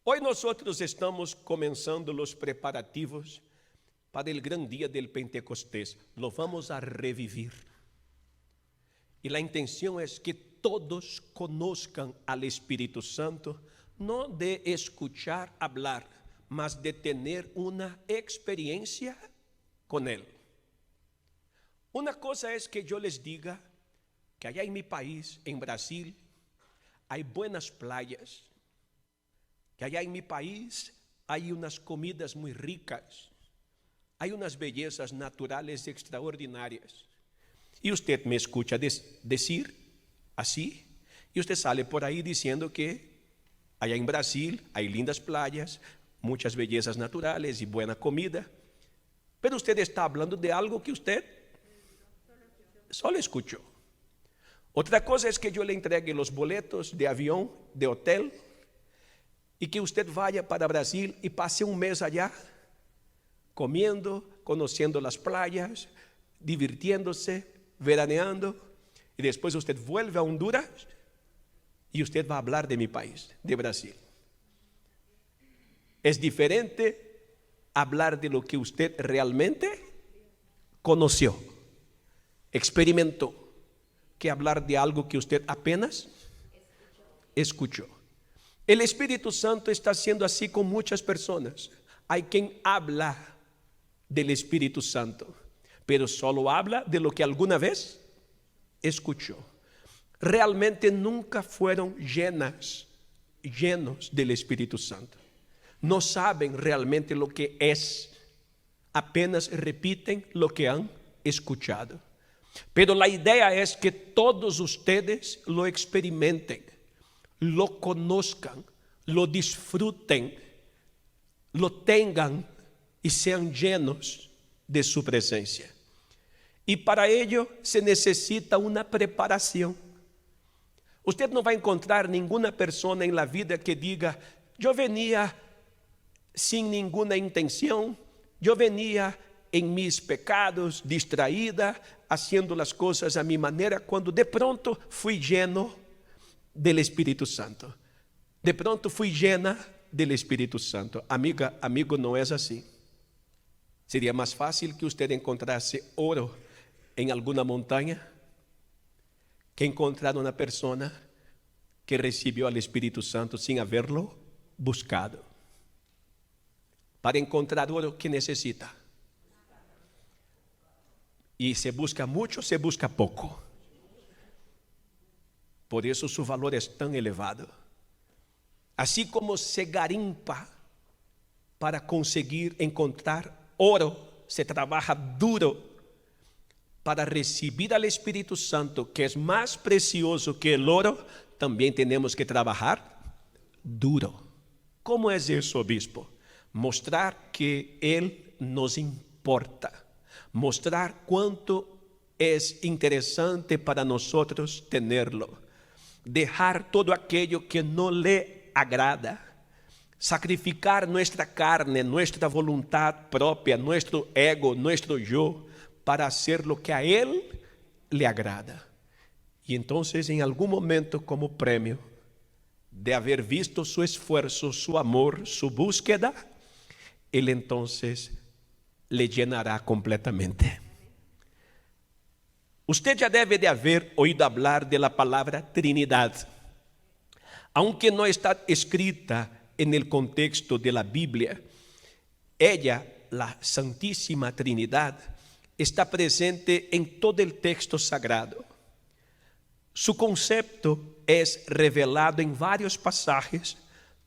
Hoy nosotros estamos comenzando los preparativos para el gran día del Pentecostés. Lo vamos a revivir. Y la intención es que todos conozcan al Espíritu Santo, no de escuchar hablar, mas de tener una experiencia con Él. Una cosa es que yo les diga que allá en mi país, en Brasil, hay buenas playas, que allá en mi país hay unas comidas muy ricas, hay unas bellezas naturales extraordinarias. Y usted me escucha decir así, y usted sale por ahí diciendo que allá en Brasil hay lindas playas, muchas bellezas naturales y buena comida, pero usted está hablando de algo que usted solo escuchó. Otra cosa es que yo le entregue los boletos de avión, de hotel, y que usted vaya para Brasil y pase un mes allá, comiendo, conociendo las playas, divirtiéndose, veraneando, y después usted vuelve a Honduras y usted va a hablar de mi país, de Brasil. Es diferente hablar de lo que usted realmente conoció, experimentó, que hablar de algo que usted apenas escuchó. El Espíritu Santo está haciendo así con muchas personas. Hay quien habla del Espíritu Santo, pero solo habla de lo que alguna vez escuchó. Realmente nunca fueron llenos del Espíritu Santo. No saben realmente lo que es, apenas repiten lo que han escuchado. Pero la idea es que todos ustedes lo experimenten, lo conozcan, lo disfruten, lo tengan y sean llenos de su presencia. Y para ello se necesita una preparación. Usted no va a encontrar ninguna persona en la vida que diga: yo venía sin ninguna intención, yo venía en mis pecados, distraída, haciendo las cosas a mi manera, cuando de pronto fui lleno del Espíritu Santo. De pronto fui llena del Espíritu Santo. Amiga, amigo, no es así. Sería más fácil que usted encontrase oro en alguna montaña que encontrar una persona que recibió al Espíritu Santo sin haberlo buscado. Para encontrar oro, ¿qué necesita? Y se busca mucho, se busca poco. Por eso su valor es tan elevado. Así como se garimpa para conseguir encontrar oro, se trabaja duro para recibir al Espíritu Santo, que es más precioso que el oro. También tenemos que trabajar duro. ¿Cómo es eso, obispo? Mostrar que Él nos importa. Mostrar cuánto es interesante para nosotros tenerlo. Dejar todo aquello que no le agrada. Sacrificar nuestra carne, nuestra voluntad propia, nuestro ego, nuestro yo, para hacer lo que a Él le agrada. Y entonces en algún momento, como premio de haber visto su esfuerzo, su amor, su búsqueda, Él entonces le llenará completamente. Usted ya debe de haber oído hablar de la palabra Trinidad. Aunque no está escrita en el contexto de la Biblia, ella, la Santísima Trinidad, está presente en todo el texto sagrado. Su concepto es revelado en varios pasajes,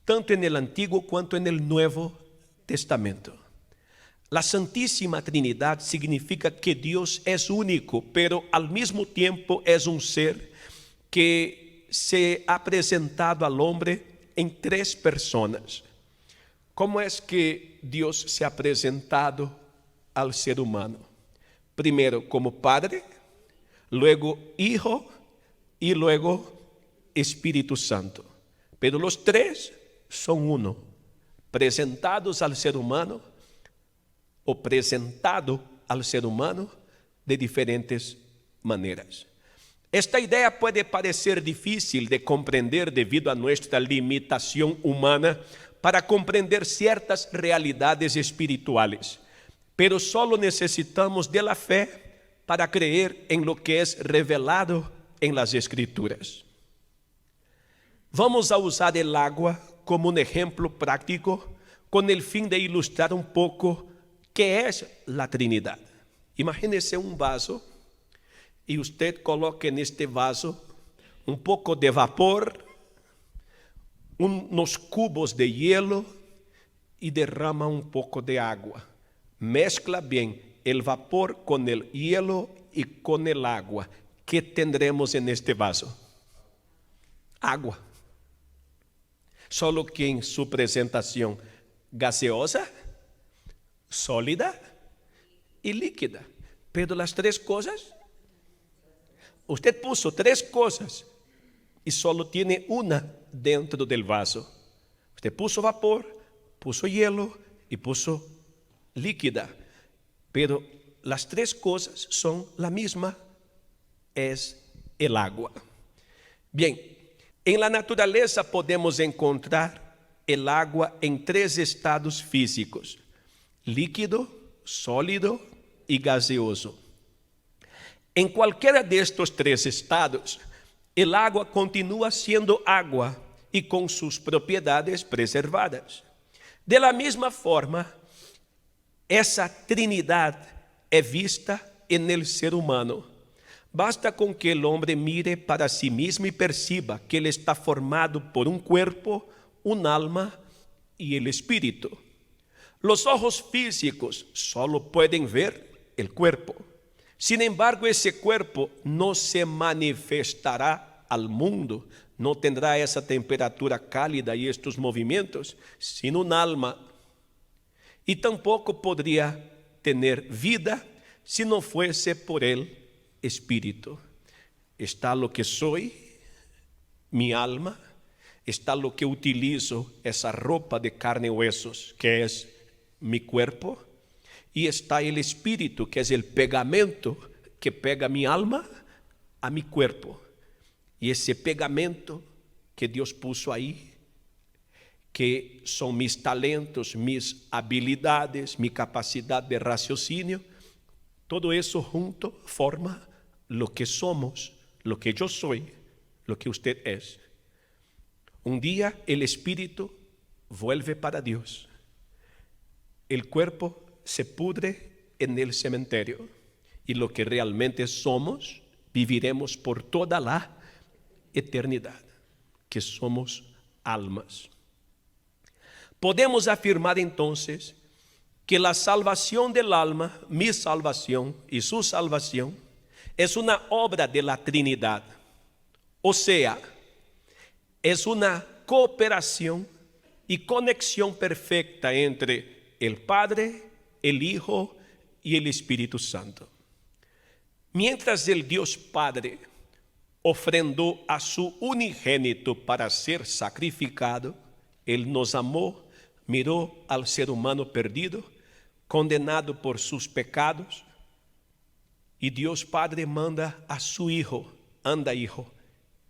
tanto en el Antiguo cuanto en el Nuevo Testamento. La Santísima Trinidad significa que Dios es único, pero al mismo tiempo es un ser que se ha presentado al hombre en tres personas. ¿Cómo es que Dios se ha presentado al ser humano? Primero como Padre, luego Hijo y luego Espíritu Santo. Pero los tres son uno, presentados al ser humano o presentado al ser humano de diferentes maneras. Esta idea puede parecer difícil de comprender debido a nuestra limitación humana para comprender ciertas realidades espirituales, pero solo necesitamos de la fe para creer en lo que es revelado en las Escrituras. Vamos a usar el agua como un ejemplo práctico con el fin de ilustrar un poco qué es la Trinidad. Imagínese un vaso y usted coloca en este vaso un poco de vapor, unos cubos de hielo y derrama un poco de agua. Mezcla bien el vapor con el hielo y con el agua. ¿Qué tendremos en este vaso? Agua. Solo que en su presentación gaseosa, sólida y líquida. Pero las tres cosas, usted puso tres cosas y solo tiene una dentro del vaso. Usted puso vapor, puso hielo y puso líquida. Pero las tres cosas son la misma, es el agua. Bien, en la naturaleza podemos encontrar el agua en tres estados físicos: líquido, sólido y gaseoso. En cualquiera de estos tres estados, el agua continúa siendo agua y con sus propiedades preservadas. De la misma forma, esa Trinidad es vista en el ser humano. Basta con que el hombre mire para sí mismo y perciba que él está formado por un cuerpo, un alma y el espíritu. Los ojos físicos solo pueden ver el cuerpo. Sin embargo, ese cuerpo no se manifestará al mundo, no tendrá esa temperatura cálida y estos movimientos sin un alma. Y tampoco podría tener vida si no fuese por el espíritu. Está lo que soy, mi alma, está lo que utilizo, esa ropa de carne y huesos, que es mi cuerpo, y está el espíritu, que es el pegamento que pega mi alma a mi cuerpo. Y ese pegamento que Dios puso ahí, que son mis talentos, mis habilidades, mi capacidad de raciocinio, todo eso junto forma lo que somos, lo que yo soy, lo que usted es. Un día el espíritu vuelve para Dios. El cuerpo se pudre en el cementerio y lo que realmente somos viviremos por toda la eternidad, que somos almas. Podemos afirmar entonces que la salvación del alma, mi salvación y su salvación, es una obra de la Trinidad. O sea, es una cooperación y conexión perfecta entre el Padre, el Hijo y el Espíritu Santo. Mientras el Dios Padre ofrendó a su unigénito para ser sacrificado, Él nos amó, miró al ser humano perdido, condenado por sus pecados, y Dios Padre manda a su Hijo: anda, hijo,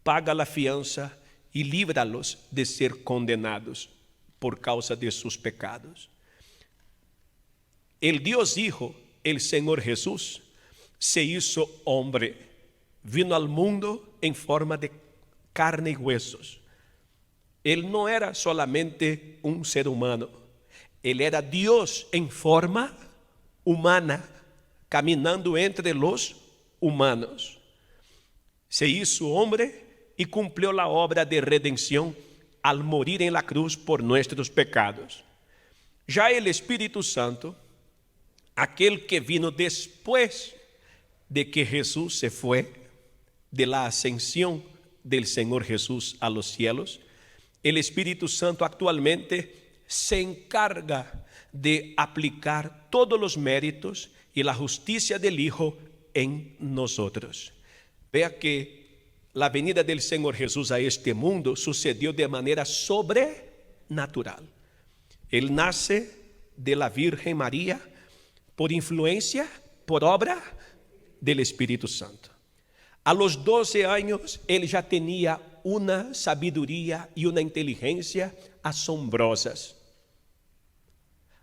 paga la fianza y líbralos de ser condenados por causa de sus pecados. El Dios Hijo, el Señor Jesús, se hizo hombre, vino al mundo en forma de carne y huesos. Él no era solamente un ser humano, Él era Dios en forma humana, caminando entre los humanos. Se hizo hombre y cumplió la obra de redención al morir en la cruz por nuestros pecados. Ya el Espíritu Santo, aquel que vino después de que Jesús se fue, de la ascensión del Señor Jesús a los cielos, el Espíritu Santo actualmente se encarga de aplicar todos los méritos y la justicia del Hijo en nosotros. Vea que la venida del Señor Jesús a este mundo sucedió de manera sobrenatural. Él nace de la Virgen María por influencia, por obra del Espíritu Santo. A los 12 años, él ya tenía una sabiduría y una inteligencia asombrosas.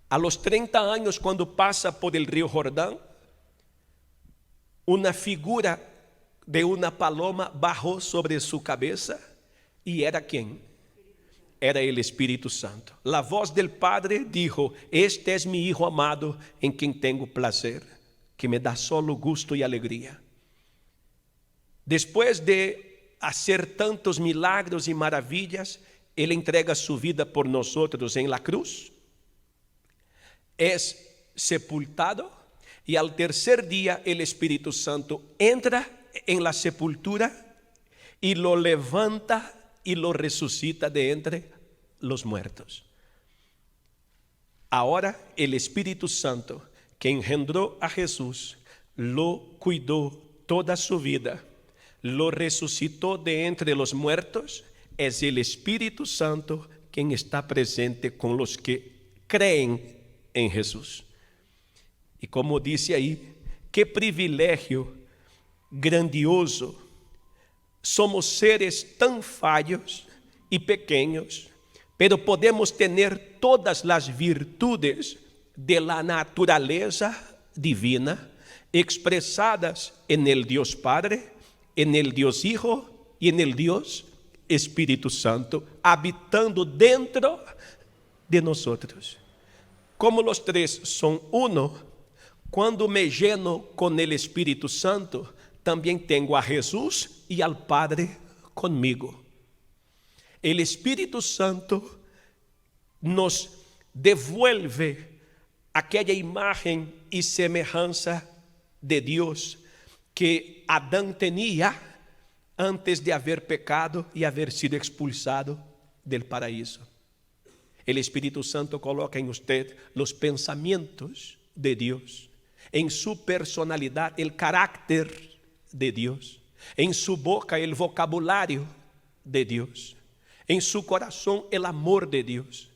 A los 30 años, cuando pasa por el río Jordán, una figura de una paloma bajó sobre su cabeza. ¿Y era quién? Era el Espíritu Santo. La voz del Padre dijo: este es mi Hijo amado, en quien tengo placer, que me da solo gusto y alegría. Después de hacer tantos milagros y maravillas, Él entrega su vida por nosotros en la cruz, es sepultado, y al tercer día el Espíritu Santo entra en la sepultura y lo levanta y lo resucita de entre los muertos. Ahora el Espíritu Santo, que engendró a Jesús, lo cuidó toda su vida, lo resucitó de entre los muertos. Es el Espíritu Santo quien está presente con los que creen en Jesús. Y como dice ahí, qué privilegio grandioso. Somos seres tan fallos y pequeños, pero podemos tener todas las virtudes de la naturaleza divina expresadas en el Dios Padre, en el Dios Hijo y en el Dios Espíritu Santo, habitando dentro de nosotros. Como los tres son uno, cuando me lleno con el Espíritu Santo, también tengo a Jesús y al Padre conmigo. El Espíritu Santo nos devuelve aquella imagen y semejanza de Dios que Adán tenía antes de haber pecado y haber sido expulsado del paraíso. El Espíritu Santo coloca en usted los pensamientos de Dios, en su personalidad el carácter de Dios, en su boca el vocabulario de Dios, en su corazón el amor de Dios.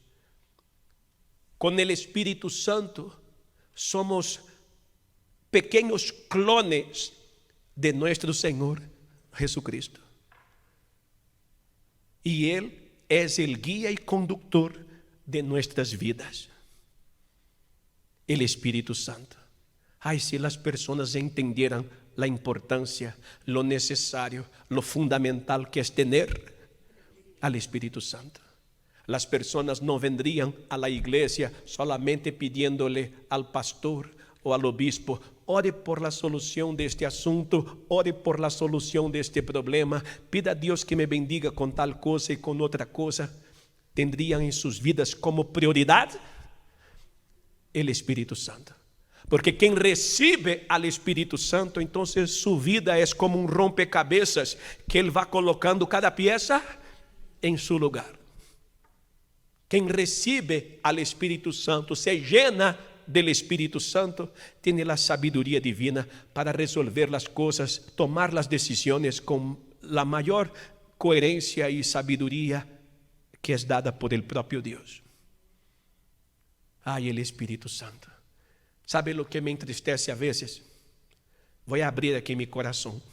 Con el Espíritu Santo somos pequeños clones de nuestro Señor Jesucristo. Y Él es el guía y conductor de nuestras vidas. El Espíritu Santo. Ay, si las personas entendieran la importancia, lo necesario, lo fundamental que es tener al Espíritu Santo. Las personas no vendrían a la iglesia solamente pidiéndole al pastor o al obispo: ore por la solución de este asunto, ore por la solución de este problema, pida a Dios que me bendiga con tal cosa y con otra cosa. Tendrían en sus vidas como prioridad el Espíritu Santo. Porque quien recibe al Espíritu Santo, entonces su vida es como un rompecabezas que Él va colocando cada pieza en su lugar. Quien recibe al Espíritu Santo, se llena del Espíritu Santo, tiene la sabiduría divina para resolver las cosas, tomar las decisiones con la mayor coherencia y sabiduría que es dada por el propio Dios. Ay, el Espíritu Santo. ¿Sabe lo que me entristece a veces? Voy a abrir aquí mi corazón.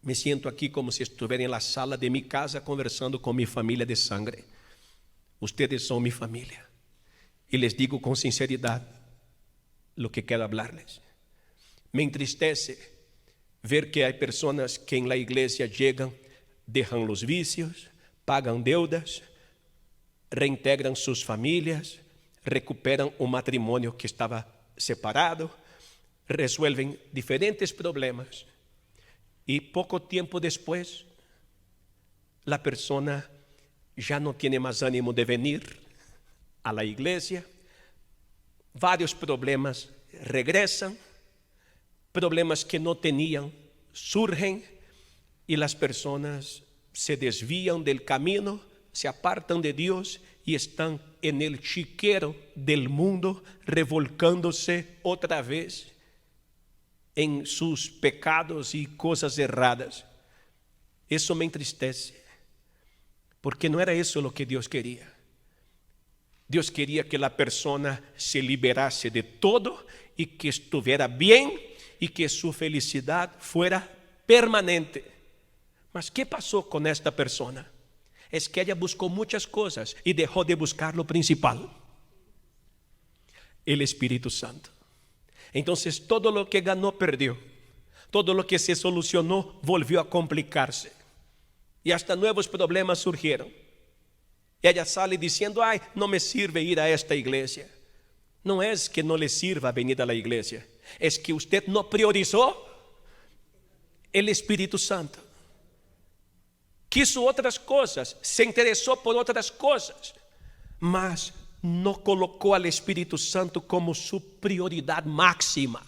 Me siento aquí como si estuviera en la sala de mi casa conversando con mi familia de sangre. Ustedes son mi familia. Y les digo con sinceridad lo que quiero hablarles. Me entristece ver que hay personas que en la iglesia llegan, dejan los vicios, pagan deudas, reintegran sus familias, recuperan un matrimonio que estaba separado, resuelven diferentes problemas y poco tiempo después la persona ya no tiene más ánimo de venir a la iglesia. Varios problemas regresan, problemas que no tenían surgen y las personas se desvían del camino, se apartan de Dios y están en el chiquero del mundo, revolcándose otra vez en sus pecados y cosas erradas. Eso me entristece, porque no era eso lo que Dios quería. Dios quería que la persona se liberase de todo y que estuviera bien y que su felicidad fuera permanente. Mas ¿qué pasó con esta persona? es que ella buscó muchas cosas y dejó de buscar lo principal, el Espíritu Santo. Entonces todo lo que ganó perdió, todo lo que se solucionó volvió a complicarse y hasta nuevos problemas surgieron. Ella sale diciendo: ay, no me sirve ir a esta iglesia. No es que no le sirva venir a la iglesia, es que usted no priorizó el Espíritu Santo. Quiso otras cosas, se interesó por otras cosas, mas no colocó al Espíritu Santo como su prioridad máxima.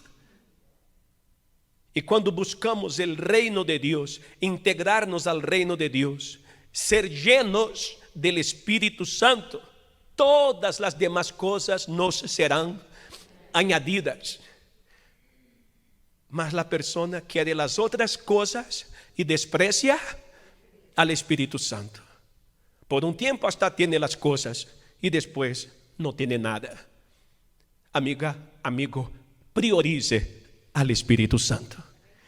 Y cuando buscamos el reino de Dios, integrarnos al reino de Dios, ser llenos del Espíritu Santo, todas las demás cosas nos serán añadidas. Mas la persona quiere las otras cosas y desprecia al Espíritu Santo. Por un tiempo hasta tiene las cosas y después no tiene nada. Amiga, amigo, priorice al Espíritu Santo.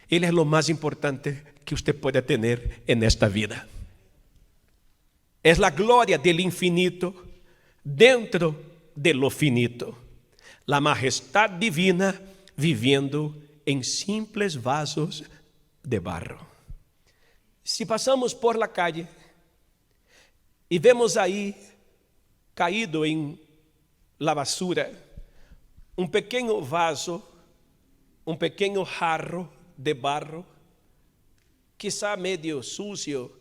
Él es lo más importante que usted puede tener en esta vida. Es la gloria del infinito dentro de lo finito. La majestad divina viviendo en simples vasos de barro. Si pasamos por la calle y vemos ahí caído en la basura un pequeño vaso, un pequeño jarro de barro, quizá medio sucio,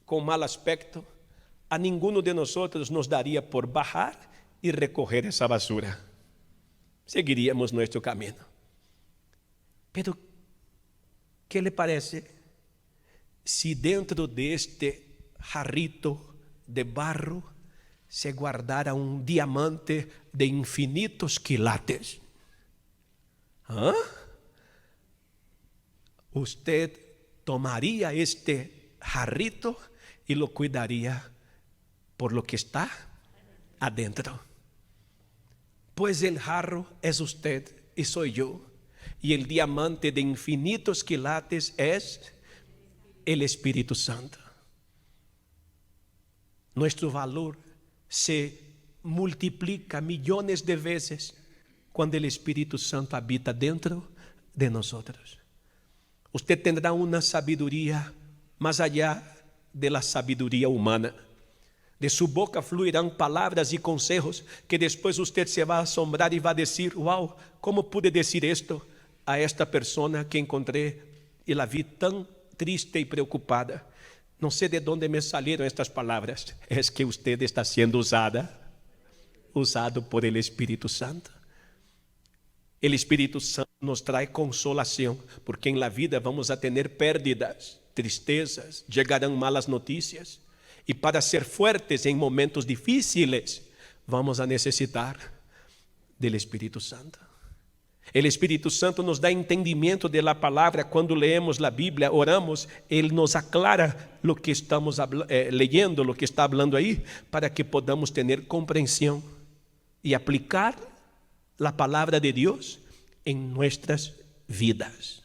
con mal aspecto, a ninguno de nosotros nos daría por bajar y recoger esa basura. Seguiríamos nuestro camino. Pero, ¿qué le parece si dentro de este jarrito de barro se guardara un diamante de infinitos quilates? ¿Ah? Usted tomaría este jarrito y lo cuidaría por lo que está adentro. Pues el jarro es usted y soy yo, y el diamante de infinitos quilates es el Espíritu Santo. Nuestro valor se multiplica millones de veces cuando el Espíritu Santo habita dentro de nosotros. Usted tendrá una sabiduría más allá de la sabiduría humana. De su boca fluirán palabras y consejos que después usted se va a asombrar y va a decir: wow, ¿cómo pude decir esto a esta persona que encontré y la vi tan triste y preocupada? No sé de dónde me salieron estas palabras. Es que usted está siendo usado por el Espíritu Santo. El Espíritu Santo nos trae consolación, porque en la vida vamos a tener pérdidas, tristezas, llegarán malas noticias. Y para ser fuertes en momentos difíciles, vamos a necesitar del Espíritu Santo. El Espíritu Santo nos da entendimiento de la palabra. Cuando leemos la Biblia, oramos, Él nos aclara lo que estamos leyendo, lo que está hablando ahí, para que podamos tener comprensión y aplicar la palabra de Dios en nuestras vidas.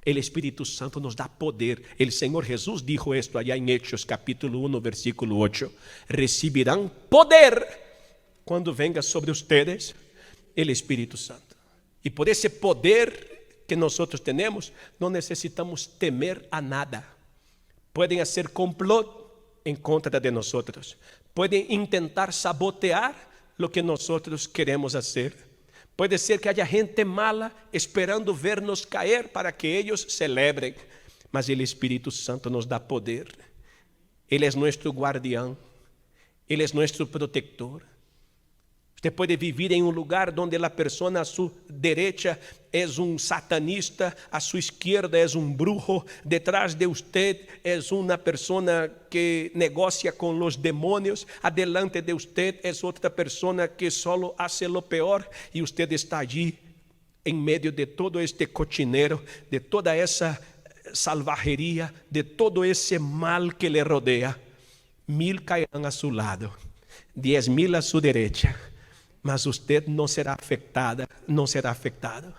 El Espíritu Santo nos da poder. El Señor Jesús dijo esto allá en Hechos capítulo 1 versículo 8. Recibirán poder cuando venga sobre ustedes el Espíritu Santo. Y por ese poder que nosotros tenemos, no necesitamos temer a nada. Pueden hacer complot en contra de nosotros. Pueden intentar sabotear lo que nosotros queremos hacer. Puede ser que haya gente mala esperando vernos caer para que ellos celebren. Mas el Espíritu Santo nos da poder. Él es nuestro guardián. Él es nuestro protector. Usted puede vivir en un lugar donde la persona a su derecha es un satanista, a su izquierda es un brujo, detrás de usted es una persona que negocia con los demonios, adelante de usted es otra persona que solo hace lo peor, y usted está allí en medio de todo este cochinero, de toda esa salvajería, de todo ese mal que le rodea. 1000 caerán a su lado, 10,000 a su derecha, mas usted no será afectada, no será afectado.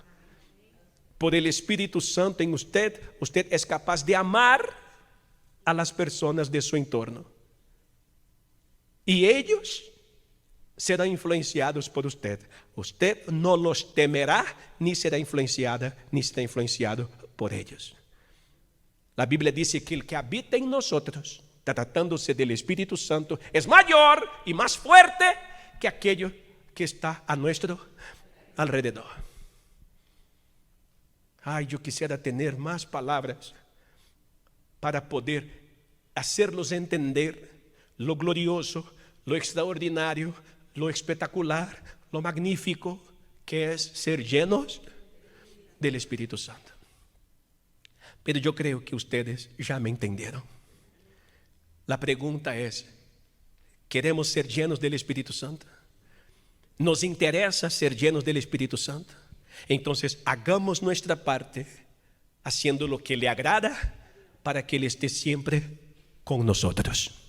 Por el Espíritu Santo en usted, usted es capaz de amar a las personas de su entorno. y ellos serán influenciados por usted. Usted no los temerá, ni será influenciada, ni será influenciado por ellos. La Biblia dice que el que habita en nosotros, tratándose del Espíritu Santo, es mayor y más fuerte que aquello que está a nuestro alrededor. Ay, yo quisiera tener más palabras para poder hacerlos entender lo glorioso, lo extraordinario, lo espectacular, lo magnífico que es ser llenos del Espíritu Santo. Pero yo creo que ustedes ya me entendieron. La pregunta es, ¿queremos ser llenos del Espíritu Santo? ¿Nos interesa ser llenos del Espíritu Santo? Entonces hagamos nuestra parte haciendo lo que le agrada para que Él esté siempre con nosotros.